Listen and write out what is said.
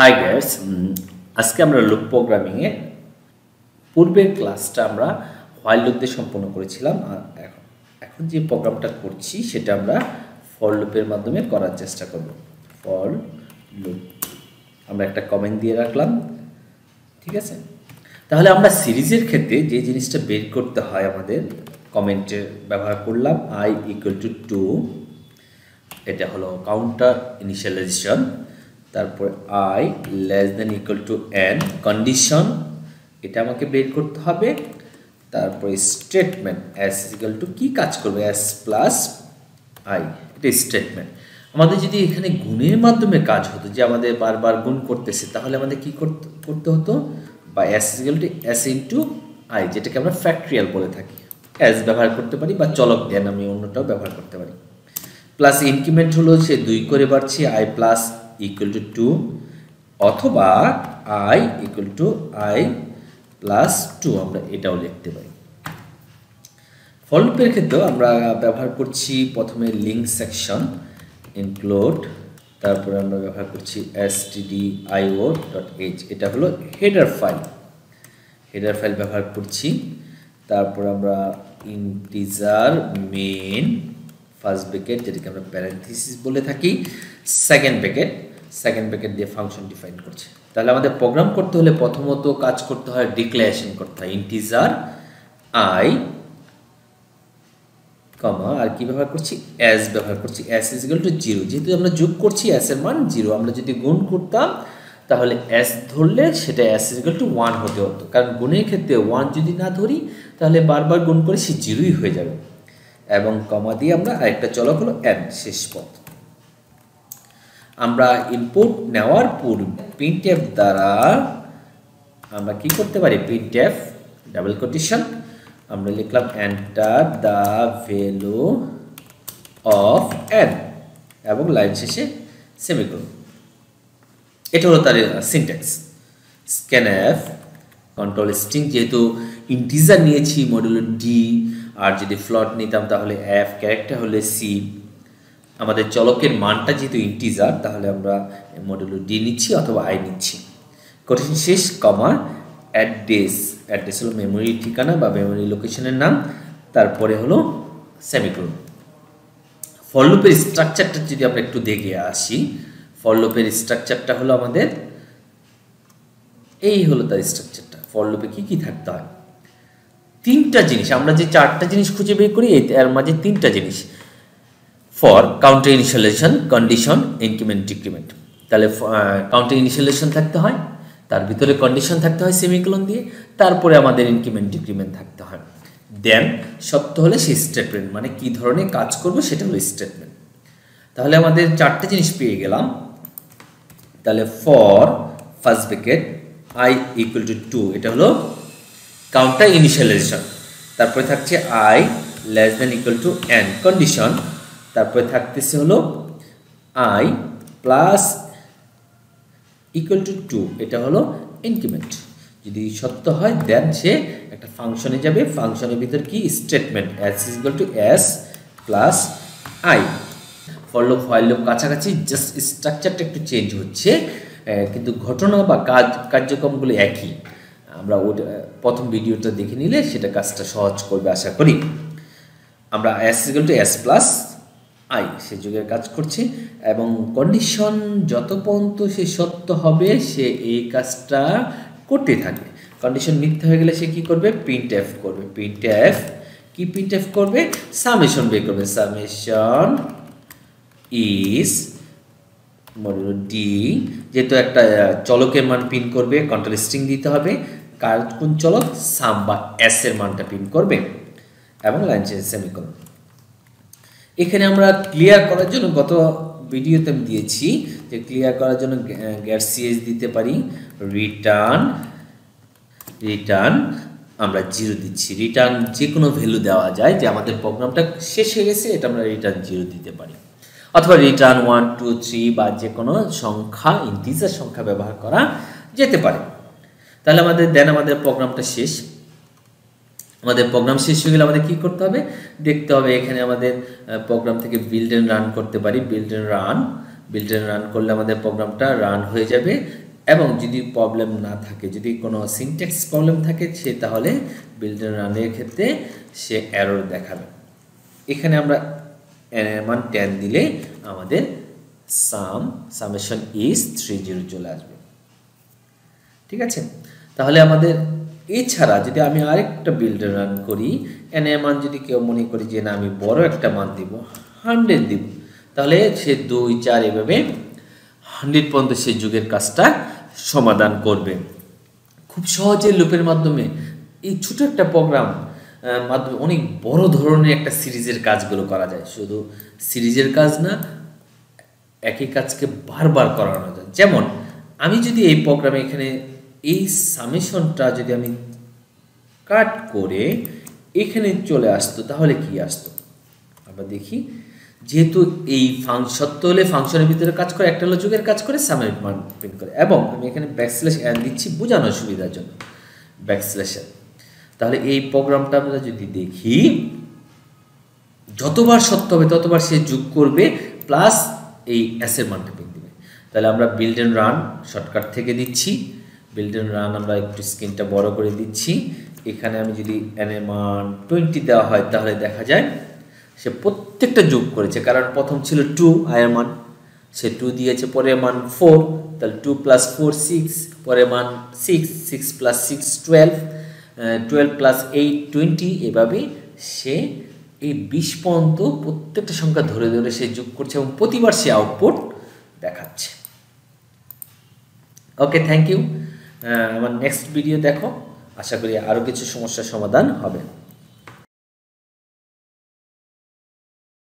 Hi guys, আজকে আমরা loop programming এ পূর্বের ক্লাসটা আমরা হোয়াইল লুপ দিয়ে সম্পন্ন করেছিলাম। এখন যে প্রোগ্রামটা করছি সেটা আমরা ফর লুপের মাধ্যমে করার চেষ্টা করব। ফর লুপ আমরা একটা কমেন্ট দিয়ে রাখলাম, ঠিক আছে। তাহলে আমরা সিরিজের ক্ষেত্রে যে জিনিসটা বের করতে হয় আমাদের কমেন্টে ব্যবহার করলাম i = 2, এটা হলো কাউন্টার ইনিশিয়ালাইজেশন। তারপর i <= n কন্ডিশন, এটা আমাকে বের করতে হবে। তারপরে স্টেটমেন্ট s কি কাজ করবে s প্লাস i, এটা স্টেটমেন্ট। আমাদের যদি এখানে গুণের মাধ্যমে কাজ হতো, যে আমাদের বারবার গুণ করতেছে, তাহলে আমাদের কি করতে হতো, বা s = i, যেটাকে আমরা ফ্যাক্টরিয়াল বলে থাকি। s ব্যবহার করতে পারি বা চলক জ্ঞান আমি অন্যটাও ব্যবহার করতে পারি। প্লাস ইনক্রিমেন্ট হলো সে 2 করে বাড়ছে i প্লাস = 2, অথবা i = i প্লাস 2, আমরা এটাও লিখতে পারি। ফর লুপের ক্ষেত্রেও আমরা ব্যবহার করছি প্রথমে লিঙ্ক সেকশন ইনক্লুড, তারপরে আমরা ব্যবহার করছি stdio.h, এটা হলো হেডার ফাইল ব্যবহার করছি। তারপর আমরা ইন্টিজার মেইন ফার্স্ট ব্র্যাকেট, যেটাকে আমরা প্যারেনথেসিস বলে থাকি, সেকেন্ড ব্র্যাকেট দিয়ে ফাংশন ডিফাইন করছে। তাহলে আমাদের প্রোগ্রাম করতে হলে প্রথমত কাজ করতে হয়, ডিক্লারেশন করতে হয় ইন্টিজার i, কমা, আর কি ব্যবহার করছি, s ব্যবহার করছি, s = 0, যেহেতু আমরা যোগ করছি s এর মান 0। আমরা যদি গুণ করতাম তাহলে s ধরলে সেটা s = 1 হতে হতো, কারণ গুণের ক্ষেত্রে 1 যদি না ধরি তাহলে বারবার গুণ করে সে 0ই হয়ে যাবে। এবং কমা দিয়ে আমরা আরেকটা চলক হলো n, শেষ পদ। আমরা ইনপুট নেওয়ার পূর্বে printf দ্বারা আমরা কি করতে পারি, printf ডাবল কোটেশন, আমরা লিখলাম enter the value of n এবং লাইন শেষে সেমিকোলন। এটা হলো তার সিনট্যাক্স। scanf কন্ট্রোল স্ট্রিং, যেহেতু ইন্টিজার নিয়েছি মডুলো d, আর যদি ফ্লোট নিতাম তাহলে f, ক্যারেক্টার হলে c। আমাদের চলকের মানটা যেহেতু ইন্টিজার, তাহলে আমরা মডুলো d নিচ্ছি অথবা i নিচ্ছি। কোটেশন শেষ, কমা, অ্যাড্রেস হলো মেমোরি ঠিকানা বা মেমোরি লোকেশনের নাম, তারপরে হলো সেমিকোলন। ফর লুপের স্ট্রাকচারটা যদি আমরা একটু দেখে আসি, ফর লুপের স্ট্রাকচারটা হলো আমাদের এই হলো তার স্ট্রাকচারটা। ফর লুপে কি থাকতে হয়, তিনটা জিনিস। আমরা যে চারটা জিনিস খুঁজে বের করি এর মাঝে তিনটা জিনিস, for counter initialization, condition, increment, decrement. তাহলে কাউন্টার ইনিশিয়ালাইজেশন থাকতে হয়, তার ভিতরে কন্ডিশন থাকতে হয় সেমিকোলন দিয়ে, তারপরে আমাদের ইনক্রিমেন্ট ডিক্রিমেন্ট থাকতে হয়। দেন সত্য হলে সেই স্টেটমেন্ট, মানে কি ধরনের কাজ করবে সেটা হলো স্টেটমেন্ট। তাহলে আমাদের চারটে জিনিস পেয়ে গেলাম। তাহলে ফর ফার্স্ট ব্র্যাকেট i = 2, এটা হলো কাউন্টার ইনিশিয়ালাইজেশন। তারপরে থাকছে i <= n কন্ডিশন, তারপরে থাকতেছে হলো i প্লাস =2, এটা হলো ইনক্রিমেন্ট। যদি সত্য হয় দেন সে একটা ফাংশনে যাবে, ফাংশনের ভিতর কি statement s plus i। For loop while loop কাছাকাছি, জাস্ট স্ট্রাকচারটা একটু চেঞ্জ হচ্ছে, কিন্তু ঘটনা বা কার্যক্রমগুলো একই। আমরা ওটা প্রথম ভিডিওটা দেখে নিলে সেটা কাজটা সহজ করবে আশা করি। আমরা s প্লাস i সে যুগের কাজ করছি, এবং কন্ডিশন যত পর্যন্ত সে সত্য হবে সে এই কাজটা করতে থাকবে। কন্ডিশন মিথ্যা হয়ে গেলে সে কি করবে, printf করবে। printf করবে, সামেশন বের করবে, সামেশন ইজ মডুলো d, যেহেতু একটা চলকের মান প্রিন্ট করবে, কন্ট্রোল স্ট্রিং দিতে হবে, কোন চলক, সাম বা s এর মানটা প্রিন্ট করবে, এবং লাইন শেষে সেমিকোলন। এখানে আমরা ক্লিয়ার করার জন্য গত ভিডিওতে আমি দিয়েছি যে ক্লিয়ার করার জন্য ch দিতে পারি, রিটার্ন আমরা 0 দিচ্ছি। রিটার্ন যে কোনো ভ্যালু দেওয়া যায়, যে আমাদের প্রোগ্রামটা শেষ হয়ে গেছে এটা আমরা রিটার্ন 0 দিতে পারি, অথবা রিটার্ন 1 2 3 বা যে কোনো সংখ্যা, ইন্টিজার সংখ্যা ব্যবহার করা যেতে পারে। তাহলে আমাদের প্রোগ্রামটা শেষ। আমাদের প্রোগ্রাম শেষ হয়ে গেলে আমাদের কি করতে হবে, দেখতে হবে এখানে আমাদের প্রোগ্রাম থেকে বিল্ড এন্ড রান করতে পারি। বিল্ড এন্ড রান করলে আমাদের প্রোগ্রামটা রান হয়ে যাবে, এবং যদি প্রবলেম না থাকে, যদি কোনো সিনট্যাক্স প্রবলেম থাকে, সে তাহলে বিল্ড এন্ড রানের ক্ষেত্রে সে এরর দেখাবে। এখানে আমরা মান 10 দিলে আমাদের সামেশন ইজ 30 চলে আসবে। ঠিক আছে, তাহলে আমাদের এছাড়া যদি আমি আরেকটা বিল্ড রান করি, মান যদি কেউ মনে করি যে না আমি বড় একটা মান দিব, 100 দিব, তাহলে সে 2, 4 এভাবে 100 পর্যন্ত সে যুগের কাজটা সমাধান করবে খুব সহজে। লুপের মাধ্যমে এই ছোট একটা প্রোগ্রাম মাধ্যমে অনেক বড় ধরনের একটা সিরিজের কাজগুলো করা যায়। শুধু সিরিজের কাজ না, একই কাজকে বারবার করানো যায়। যেমন আমি যদি এই প্রোগ্রামে এখানে এই সামেশনটা যদি আমি কাট করে এখানে চলে আসতো, তাহলে কি আসতো আমরা দেখি। যেহেতু এই সত্য হলে ফাংশনের ভিতরে কাজ করে, একটা হলো যুগের কাজ করে, সামের মান প্রিন্ট করে, এবং আমি এখানে ব্যাকস্ল্যাশ n দিচ্ছি বোঝানোর সুবিধার জন্য, ব্যাকস্ল্যাশ n। তাহলে এই প্রোগ্রামটা আমরা যদি দেখি, যতবার সত্য হবে ততবার সে যোগ করবে, প্লাস এই s এর মানটা প্রিন্ট দিবে। তাহলে আমরা বিল্ড এন্ড রান শর্টকাট থেকে দিচ্ছি। বিল্ড এন্ড রান আমরা একটু স্ক্রিনটা বড় করে দিচ্ছি। এখানে আমি যদি n এর মান 20 দেওয়া হয়, তাহলে দেখা যায় সে প্রত্যেকটা যোগ করেছে, কারণ প্রথম ছিল 2 আয়ের মান, সে 2 দিয়েছে, পরের মান 4, তাহলে 2 + 4 6, পরের মান 6, 6 + 6 12, 12 + 8 20, এভাবে সে এই 20 পর্যন্ত প্রত্যেকটা সংখ্যা ধরে ধরে সে যোগ করছে এবং প্রতিবার সে আউটপুট দেখাচ্ছে। ওকে, থ্যাংক ইউ। আমার নেক্সট ভিডিও দেখো, আশা করি আরও কিছু সমস্যার সমাধান হবে।